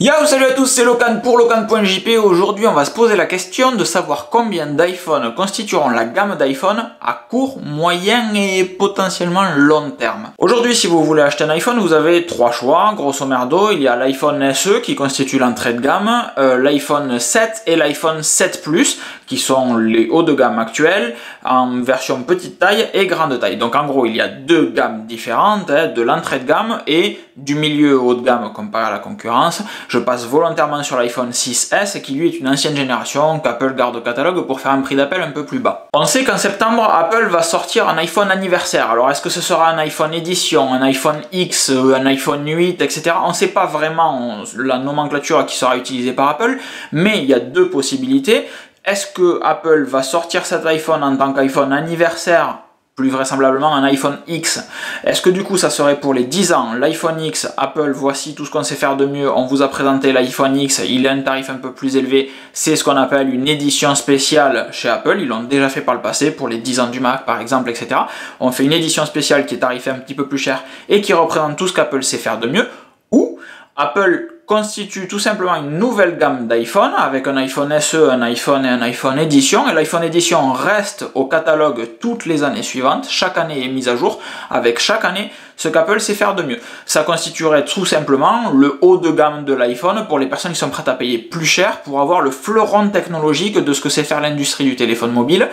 Yo, salut à tous, c'est Locan pour Locan.jp. Aujourd'hui, on va se poser la question de savoir combien d'iPhone constitueront la gamme d'iPhone à court, moyen et potentiellement long terme. Aujourd'hui, si vous voulez acheter un iPhone, vous avez trois choix. Grosso merdo, il y a l'iPhone SE qui constitue l'entrée de gamme, l'iPhone 7 et l'iPhone 7 Plus qui sont les hauts de gamme actuels en version petite taille et grande taille. Donc en gros, il y a deux gammes différentes, de l'entrée de gamme et du milieu haut de gamme comparé à la concurrence. Je passe volontairement sur l'iPhone 6S qui lui est une ancienne génération qu'Apple garde au catalogue pour faire un prix d'appel un peu plus bas. On sait qu'en septembre, Apple va sortir un iPhone anniversaire. Alors est-ce que ce sera un iPhone édition, un iPhone X, un iPhone 8, etc. On ne sait pas vraiment la nomenclature qui sera utilisée par Apple, mais il y a deux possibilités. Est-ce que Apple va sortir cet iPhone en tant qu'iPhone anniversaire, plus vraisemblablement un iPhone X? Est-ce que du coup ça serait pour les 10 ans, l'iPhone X, Apple, voici tout ce qu'on sait faire de mieux, on vous a présenté l'iPhone X, il a un tarif un peu plus élevé, c'est ce qu'on appelle une édition spéciale chez Apple, ils l'ont déjà fait par le passé, pour les 10 ans du Mac par exemple, etc. On fait une édition spéciale qui est tarifée un petit peu plus cher et qui représente tout ce qu'Apple sait faire de mieux, ou Apple constitue tout simplement une nouvelle gamme d'iPhone avec un iPhone SE, un iPhone et un iPhone édition, et l'iPhone édition reste au catalogue toutes les années suivantes, chaque année est mise à jour avec chaque année ce qu'Apple sait faire de mieux. Ça constituerait tout simplement le haut de gamme de l'iPhone pour les personnes qui sont prêtes à payer plus cher pour avoir le fleuron technologique de ce que sait faire l'industrie du téléphone mobile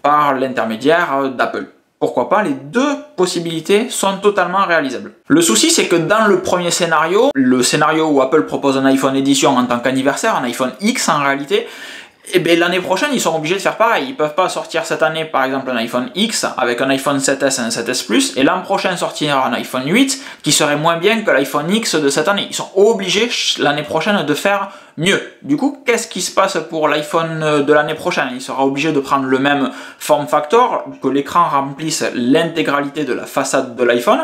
par l'intermédiaire d'Apple. Pourquoi pas, les deux possibilités sont totalement réalisables. Le souci, c'est que dans le premier scénario, le scénario où Apple propose un iPhone édition en tant qu'anniversaire, un iPhone X en réalité, et bien l'année prochaine, ils sont obligés de faire pareil. Ils peuvent pas sortir cette année, par exemple, un iPhone X avec un iPhone 7S et un 7S Plus, et l'an prochain sortir un iPhone 8 qui serait moins bien que l'iPhone X de cette année. Ils sont obligés l'année prochaine de faire mieux. Du coup, qu'est-ce qui se passe pour l'iPhone de l'année prochaine? Il sera obligé de prendre le même form factor, que l'écran remplisse l'intégralité de la façade de l'iPhone.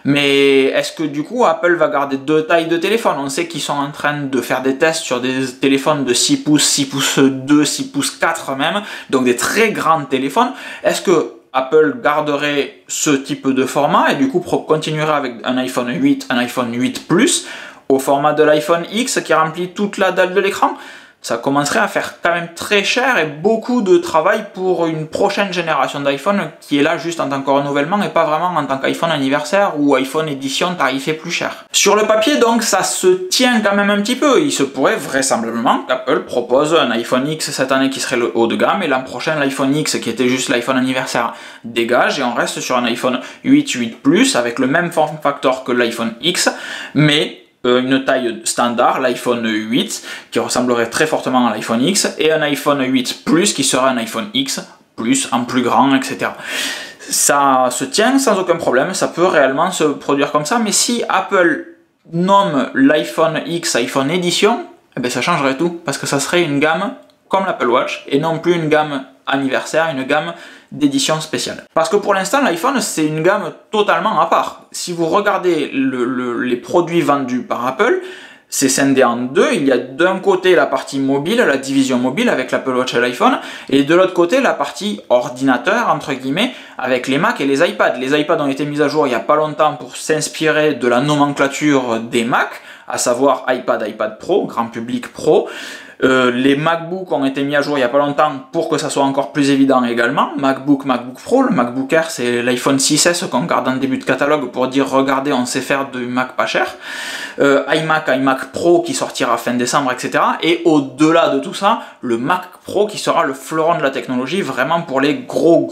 Mais est-ce que du coup Apple va garder deux tailles de téléphone? On sait qu'ils sont en train de faire des tests sur des téléphones de 6 pouces, 6 pouces 2, 6 pouces 4 même, donc des très grands téléphones. Est-ce que Apple garderait ce type de format et du coup continuerait avec un iPhone 8, un iPhone 8 Plus au format de l'iPhone X qui remplit toute la dalle de l'écran? Ça commencerait à faire quand même très cher et beaucoup de travail pour une prochaine génération d'iPhone qui est là juste en tant que renouvellement et pas vraiment en tant qu'iPhone anniversaire ou iPhone édition tarifé plus cher. Sur le papier donc ça se tient quand même un petit peu. Il se pourrait vraisemblablement qu'Apple propose un iPhone X cette année qui serait le haut de gamme et l'an prochain l'iPhone X qui était juste l'iPhone anniversaire dégage et on reste sur un iPhone 8, 8 Plus avec le même form factor que l'iPhone X mais une taille standard, l'iPhone 8, qui ressemblerait très fortement à l'iPhone X, et un iPhone 8 Plus qui sera un iPhone X Plus en plus grand, etc. Ça se tient sans aucun problème, ça peut réellement se produire comme ça, mais si Apple nomme l'iPhone X iPhone Edition, eh bien ça changerait tout, parce que ça serait une gamme comme l'Apple Watch, et non plus une gamme anniversaire, une gamme d'édition spéciale. Parce que pour l'instant, l'iPhone, c'est une gamme totalement à part. Si vous regardez les produits vendus par Apple, c'est scindé en deux. Il y a d'un côté la partie mobile, la division mobile avec l'Apple Watch et l'iPhone, et de l'autre côté la partie ordinateur, entre guillemets, avec les Mac et les iPads. Les iPads ont été mis à jour il n'y a pas longtemps pour s'inspirer de la nomenclature des Mac, à savoir iPad, iPad Pro, grand public Pro. Les MacBook ont été mis à jour il n'y a pas longtemps pour que ça soit encore plus évident également. MacBook, MacBook Pro, le MacBook Air c'est l'iPhone 6S qu'on garde en début de catalogue pour dire regardez on sait faire du Mac pas cher. iMac, iMac Pro qui sortira fin décembre, etc. Et au-delà de tout ça, le Mac Pro qui sera le fleuron de la technologie vraiment pour les gros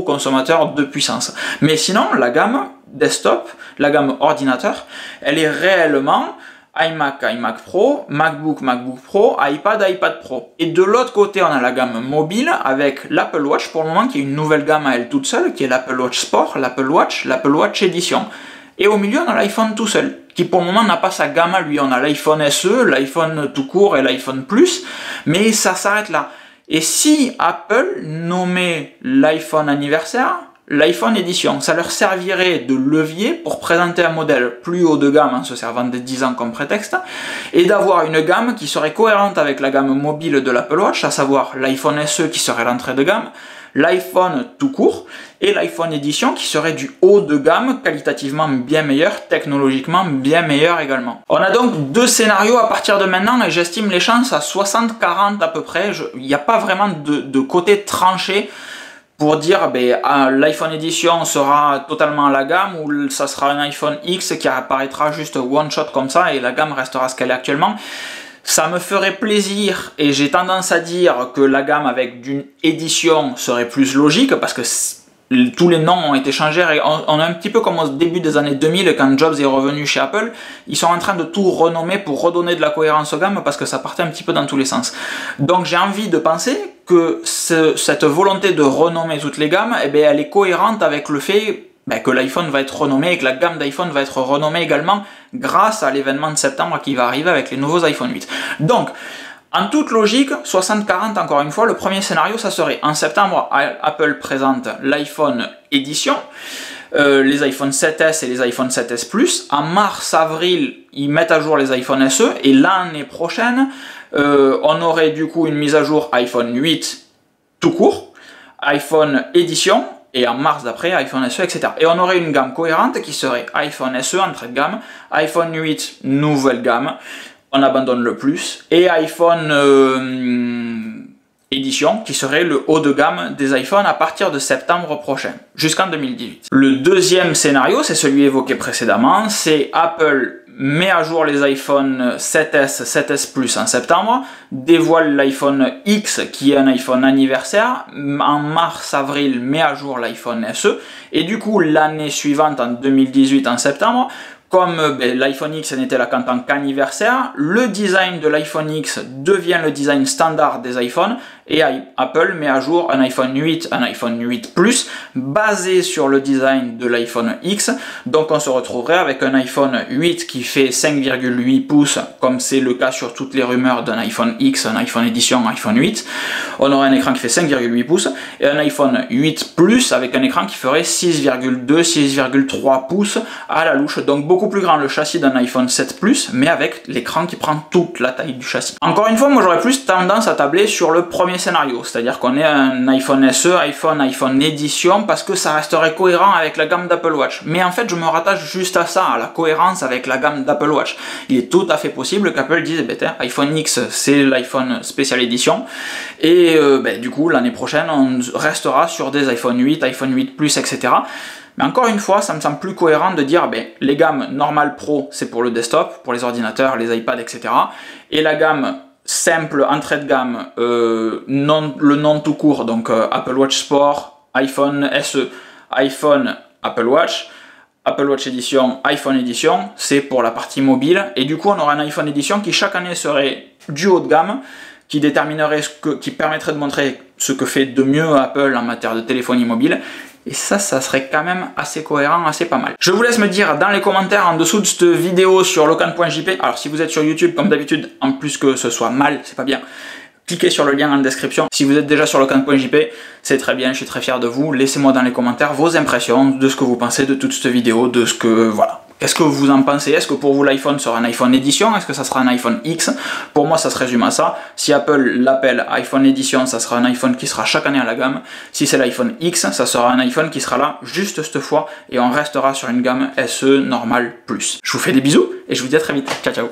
consommateurs de puissance. Mais sinon la gamme desktop, la gamme ordinateur, elle est réellement iMac, iMac Pro, MacBook, MacBook Pro, iPad, iPad Pro. Et de l'autre côté, on a la gamme mobile avec l'Apple Watch pour le moment qui est une nouvelle gamme à elle toute seule, qui est l'Apple Watch Sport, l'Apple Watch Edition. Et au milieu, on a l'iPhone tout seul, qui pour le moment n'a pas sa gamme à lui. On a l'iPhone SE, l'iPhone tout court et l'iPhone Plus, mais ça s'arrête là. Et si Apple nommait l'iPhone anniversaire, l'iPhone édition, ça leur servirait de levier pour présenter un modèle plus haut de gamme en se servant des 10 ans comme prétexte et d'avoir une gamme qui serait cohérente avec la gamme mobile de l'Apple Watch, à savoir l'iPhone SE qui serait l'entrée de gamme, l'iPhone tout court et l'iPhone Edition qui serait du haut de gamme, qualitativement bien meilleur, technologiquement bien meilleur également. On a donc deux scénarios à partir de maintenant et j'estime les chances à 60-40 à peu près. Il n'y a pas vraiment de côté tranché pour dire l'iPhone Edition sera totalement à la gamme ou ça sera un iPhone X qui apparaîtra juste one shot comme ça et la gamme restera ce qu'elle est actuellement. Ça me ferait plaisir et j'ai tendance à dire que la gamme avec d'une édition serait plus logique parce que tous les noms ont été changés. On est un petit peu comme au début des années 2000 quand Jobs est revenu chez Apple. Ils sont en train de tout renommer pour redonner de la cohérence aux gammes parce que ça partait un petit peu dans tous les sens. Donc j'ai envie de penser que cette volonté de renommer toutes les gammes, elle est cohérente avec le fait que l'iPhone va être renommé et que la gamme d'iPhone va être renommée également grâce à l'événement de septembre qui va arriver avec les nouveaux iPhone 8. Donc, en toute logique, 60-40 encore une fois, le premier scénario ça serait en septembre, Apple présente l'iPhone Edition, les iPhone 7S et les iPhone 7S Plus. En mars-avril, ils mettent à jour les iPhone SE et l'année prochaine, on aurait du coup une mise à jour iPhone 8 tout court, iPhone Edition, et en mars d'après, iPhone SE, etc. Et on aurait une gamme cohérente qui serait iPhone SE, entrée de gamme, iPhone 8, nouvelle gamme, on abandonne le plus, et iPhone Edition, qui serait le haut de gamme des iPhones à partir de septembre prochain, jusqu'en 2018. Le deuxième scénario, c'est celui évoqué précédemment, c'est Apple met à jour les iPhone 7S, 7S Plus en septembre, dévoile l'iPhone X qui est un iPhone anniversaire, en mars-avril met à jour l'iPhone SE, et du coup l'année suivante, en 2018, en septembre, comme l'iPhone X n'était là qu'en tant qu'anniversaire, le design de l'iPhone X devient le design standard des iPhones et Apple met à jour un iPhone 8, un iPhone 8 Plus basé sur le design de l'iPhone X. Donc on se retrouverait avec un iPhone 8 qui fait 5,8 pouces comme c'est le cas sur toutes les rumeurs d'un iPhone X, un iPhone Edition, un iPhone 8. On aurait un écran qui fait 5,8 pouces et un iPhone 8 Plus avec un écran qui ferait 6,2, 6,3 pouces à la louche. Donc beaucoup plus grand le châssis d'un iPhone 7 Plus, mais avec l'écran qui prend toute la taille du châssis. Encore une fois, moi j'aurais plus tendance à tabler sur le premier scénario, c'est-à-dire qu'on ait un iPhone SE, iPhone Edition, parce que ça resterait cohérent avec la gamme d'Apple Watch. Mais en fait, je me rattache juste à ça, à la cohérence avec la gamme d'Apple Watch. Il est tout à fait possible qu'Apple dise, iPhone X, c'est l'iPhone Special Edition, et du coup, l'année prochaine, on restera sur des iPhone 8, iPhone 8 Plus, etc. Mais encore une fois, ça me semble plus cohérent de dire les gammes normales pro, c'est pour le desktop, pour les ordinateurs, les iPads, etc. Et la gamme simple, entrée de gamme, le non tout court, donc Apple Watch Sport, iPhone SE, iPhone Apple Watch Edition, iPhone Edition, c'est pour la partie mobile. Et du coup, on aura un iPhone Edition qui chaque année serait du haut de gamme, qui déterminerait qui permettrait de montrer ce que fait de mieux Apple en matière de téléphonie mobile. Et ça serait quand même assez cohérent, assez pas mal. Je vous laisse me dire dans les commentaires en dessous de cette vidéo sur locan.jp. Alors si vous êtes sur YouTube, comme d'habitude, en plus que ce soit mal, c'est pas bien, cliquez sur le lien en description. Si vous êtes déjà sur locan.jp, c'est très bien, je suis très fier de vous. Laissez-moi dans les commentaires vos impressions, de ce que vous pensez de toute cette vidéo, de ce que... voilà. Qu'est-ce que vous en pensez? Est-ce que pour vous l'iPhone sera un iPhone Edition? Est-ce que ça sera un iPhone X? Pour moi, ça se résume à ça. Si Apple l'appelle iPhone Edition, ça sera un iPhone qui sera chaque année à la gamme. Si c'est l'iPhone X, ça sera un iPhone qui sera là juste cette fois et on restera sur une gamme SE normale plus. Je vous fais des bisous et je vous dis à très vite. Ciao, ciao.